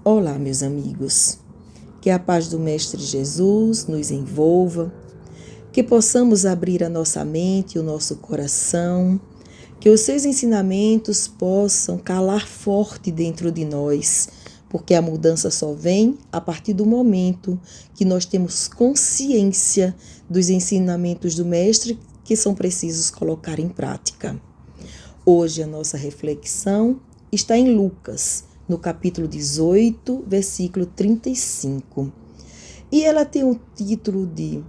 Olá, meus amigos. Que a paz do Mestre Jesus nos envolva, que possamos abrir a nossa mente e o nosso coração, que os seus ensinamentos possam calar forte dentro de nós, porque a mudança só vem a partir do momento que nós temos consciência dos ensinamentos do Mestre que são precisos colocar em prática. Hoje a nossa reflexão está em Lucas, no capítulo 18, versículo 35. E ela tem o título de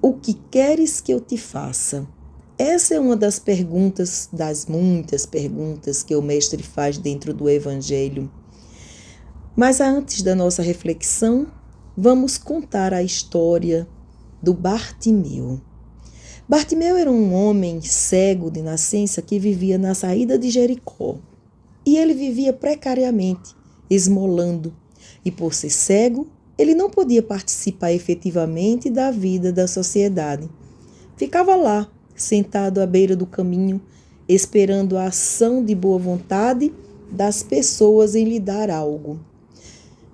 O que queres que eu te faça? Essa é uma das perguntas, das muitas perguntas que o Mestre faz dentro do Evangelho. Mas antes da nossa reflexão, vamos contar a história do Bartimeu. Bartimeu era um homem cego de nascença que vivia na saída de Jericó. E ele vivia precariamente, esmolando. E por ser cego, ele não podia participar efetivamente da vida da sociedade. Ficava lá, sentado à beira do caminho, esperando a ação de boa vontade das pessoas em lhe dar algo.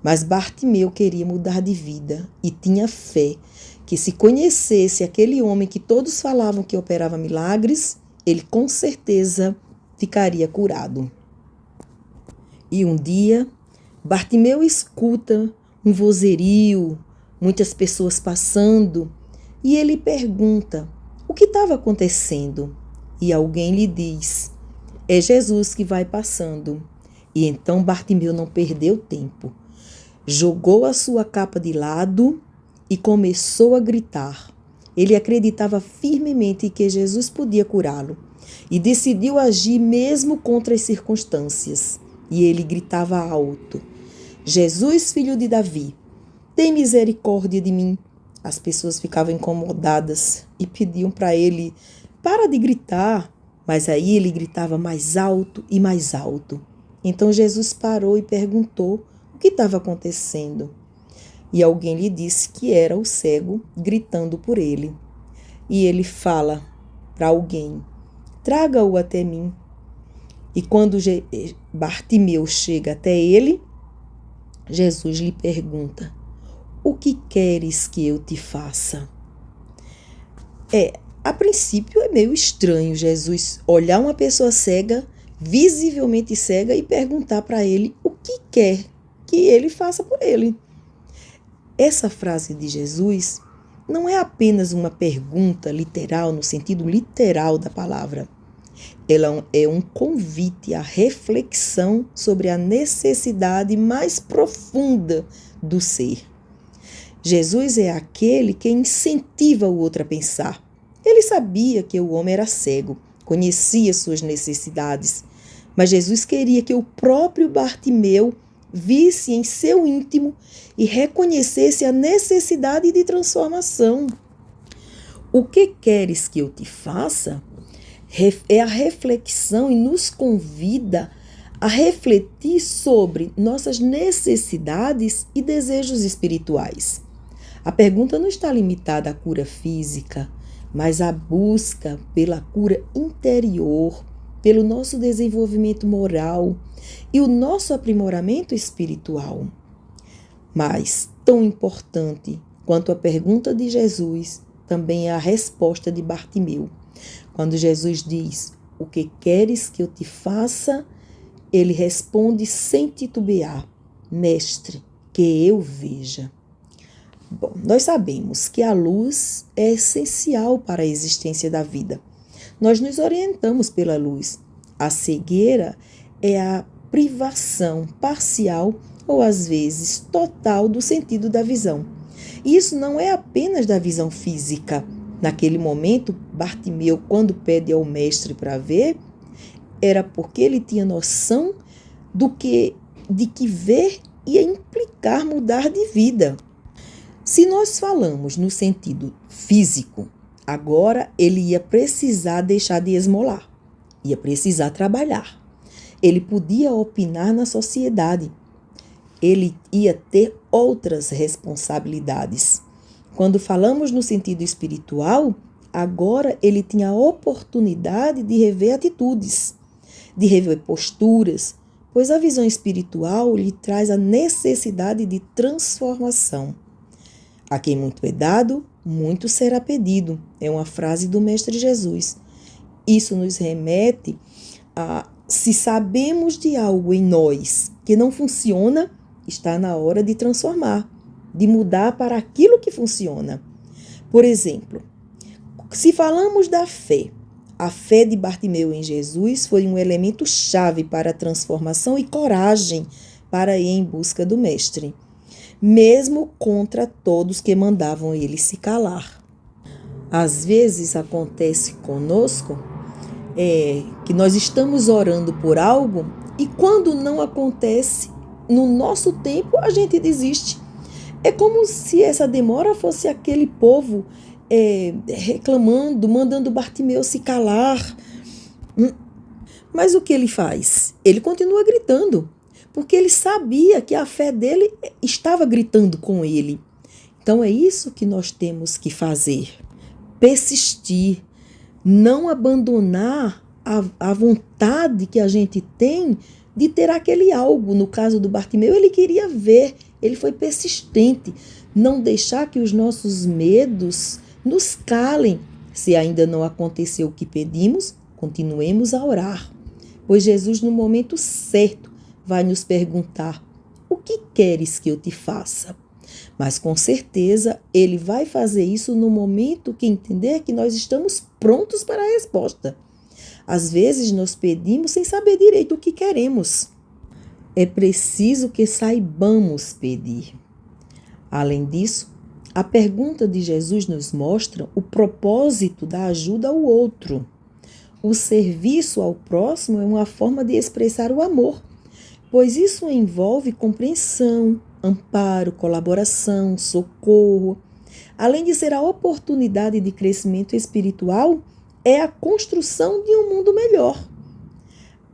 Mas Bartimeu queria mudar de vida e tinha fé que se conhecesse aquele homem que todos falavam que operava milagres, ele com certeza ficaria curado. E um dia, Bartimeu escuta um vozerio, muitas pessoas passando, e ele pergunta o que estava acontecendo. E alguém lhe diz, é Jesus que vai passando. E então Bartimeu não perdeu tempo. Jogou a sua capa de lado e começou a gritar. Ele acreditava firmemente que Jesus podia curá-lo e decidiu agir mesmo contra as circunstâncias. E ele gritava alto, Jesus, filho de Davi, tem misericórdia de mim. As pessoas ficavam incomodadas e pediam para ele, para de gritar. Mas aí ele gritava mais alto e mais alto. Então Jesus parou e perguntou o que estava acontecendo. E alguém lhe disse que era o cego gritando por ele. E ele fala para alguém, traga-o até mim. E quando Bartimeu chega até ele, Jesus lhe pergunta, o que queres que eu te faça? A princípio é meio estranho Jesus olhar uma pessoa cega, visivelmente cega, e perguntar para ele o que quer que ele faça por ele. Essa frase de Jesus não é apenas uma pergunta literal, no sentido literal da palavra. Ela é um convite à reflexão sobre a necessidade mais profunda do ser. Jesus é aquele que incentiva o outro a pensar. Ele sabia que o homem era cego, conhecia suas necessidades, mas Jesus queria que o próprio Bartimeu visse em seu íntimo e reconhecesse a necessidade de transformação. O que queres que eu te faça? É a reflexão e nos convida a refletir sobre nossas necessidades e desejos espirituais. A pergunta não está limitada à cura física, mas à busca pela cura interior, pelo nosso desenvolvimento moral e o nosso aprimoramento espiritual. Mas, tão importante quanto a pergunta de Jesus, também é a resposta de Bartimeu. Quando Jesus diz, o que queres que eu te faça? Ele responde sem titubear, mestre, que eu veja. Bom, nós sabemos que a luz é essencial para a existência da vida. Nós nos orientamos pela luz. A cegueira é a privação parcial ou às vezes total do sentido da visão. E isso não é apenas da visão física. Naquele momento, Bartimeu, quando pede ao mestre para ver, era porque ele tinha noção de que ver ia implicar mudar de vida. Se nós falamos no sentido físico, agora ele ia precisar deixar de esmolar, ia precisar trabalhar. Ele podia opinar na sociedade, ele ia ter outras responsabilidades. Quando falamos no sentido espiritual, agora ele tinha a oportunidade de rever atitudes, de rever posturas, pois a visão espiritual lhe traz a necessidade de transformação. A quem muito é dado, muito será pedido. É uma frase do Mestre Jesus. Isso nos remete a, se sabemos de algo em nós que não funciona, está na hora de transformar, de mudar para aquilo que funciona. Por exemplo, se falamos da fé, a fé de Bartimeu em Jesus foi um elemento chave para a transformação e coragem para ir em busca do Mestre, mesmo contra todos que mandavam ele se calar. Às vezes acontece conosco que nós estamos orando por algo e quando não acontece no nosso tempo, a gente desiste. É como se essa demora fosse aquele povo reclamando, mandando Bartimeu se calar. Mas o que ele faz? Ele continua gritando, porque ele sabia que a fé dele estava gritando com ele. Então é isso que nós temos que fazer. Persistir, não abandonar a vontade que a gente tem de ter aquele algo. No caso do Bartimeu, ele queria ver, ele foi persistente. Não deixar que os nossos medos nos calem. Se ainda não aconteceu o que pedimos, continuemos a orar, pois Jesus, no momento certo, vai nos perguntar: o que queres que eu te faça? Mas com certeza ele vai fazer isso no momento que entender que nós estamos prontos para a resposta. Às vezes nós pedimos sem saber direito o que queremos. É preciso que saibamos pedir. Além disso, a pergunta de Jesus nos mostra o propósito da ajuda ao outro. O serviço ao próximo é uma forma de expressar o amor, pois isso envolve compreensão, amparo, colaboração, socorro. Além de ser a oportunidade de crescimento espiritual, é a construção de um mundo melhor.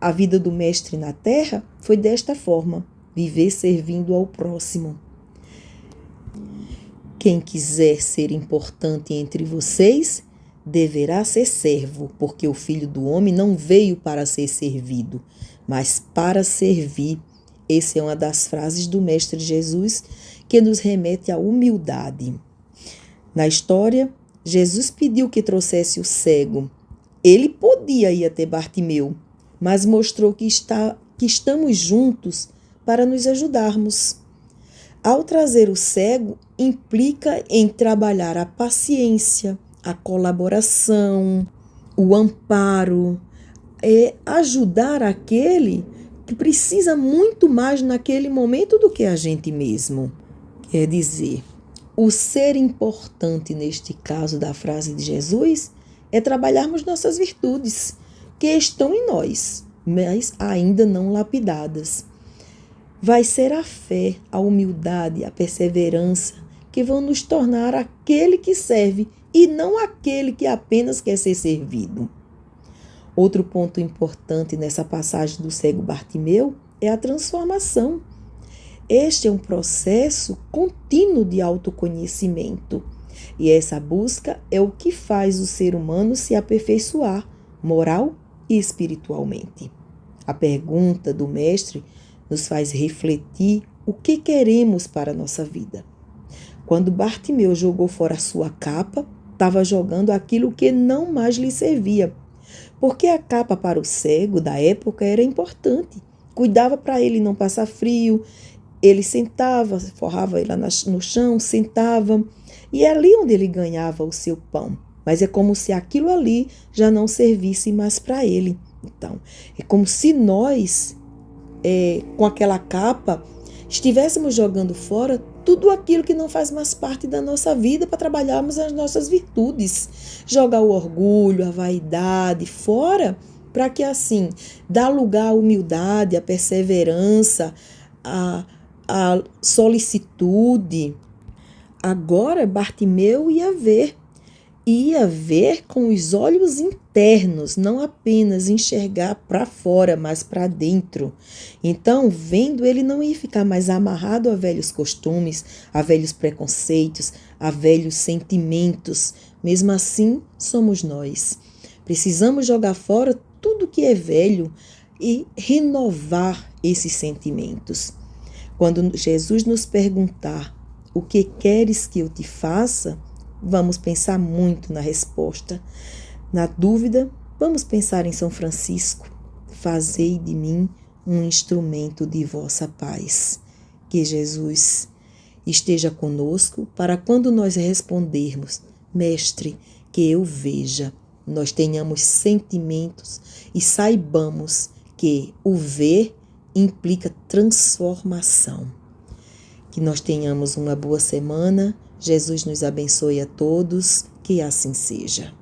A vida do Mestre na Terra foi desta forma, viver servindo ao próximo. Quem quiser ser importante entre vocês, deverá ser servo, porque o Filho do Homem não veio para ser servido, mas para servir. Essa é uma das frases do Mestre Jesus que nos remete à humildade. Na história, Jesus pediu que trouxesse o cego. Ele podia ir até Bartimeu, mas mostrou que estamos juntos para nos ajudarmos. Ao trazer o cego, implica em trabalhar a paciência, a colaboração, o amparo, ajudar aquele que precisa muito mais naquele momento do que a gente mesmo. Quer dizer, o ser importante neste caso da frase de Jesus é trabalharmos nossas virtudes, que estão em nós, mas ainda não lapidadas. Vai ser a fé, a humildade, a perseverança que vão nos tornar aquele que serve e não aquele que apenas quer ser servido. Outro ponto importante nessa passagem do cego Bartimeu é a transformação. Este é um processo contínuo de autoconhecimento e essa busca é o que faz o ser humano se aperfeiçoar moral e espiritualmente. A pergunta do Mestre nos faz refletir o que queremos para a nossa vida. Quando Bartimeu jogou fora a sua capa, estava jogando aquilo que não mais lhe servia, porque a capa para o cego da época era importante, cuidava para ele não passar frio, ele sentava, forrava ele lá no chão, sentava, e é ali onde ele ganhava o seu pão. Mas é como se aquilo ali já não servisse mais para ele. Então, é como se nós, com aquela capa, estivéssemos jogando fora tudo aquilo que não faz mais parte da nossa vida para trabalharmos as nossas virtudes. Jogar o orgulho, a vaidade fora, para que assim, dá lugar à humildade, à perseverança, à solicitude. Agora Bartimeu ia ver com os olhos internos, não apenas enxergar para fora, mas para dentro. Então, vendo, ele não ia ficar mais amarrado a velhos costumes, a velhos preconceitos, a velhos sentimentos. Mesmo assim, somos nós. Precisamos jogar fora tudo que é velho e renovar esses sentimentos. Quando Jesus nos perguntar o que queres que eu te faça, vamos pensar muito na resposta. Na dúvida, vamos pensar em São Francisco. Fazei de mim um instrumento de vossa paz. Que Jesus esteja conosco para quando nós respondermos, Mestre, que eu veja, nós tenhamos sentimentos e saibamos que o ver implica transformação. Que nós tenhamos uma boa semana. Jesus nos abençoe a todos. Que assim seja.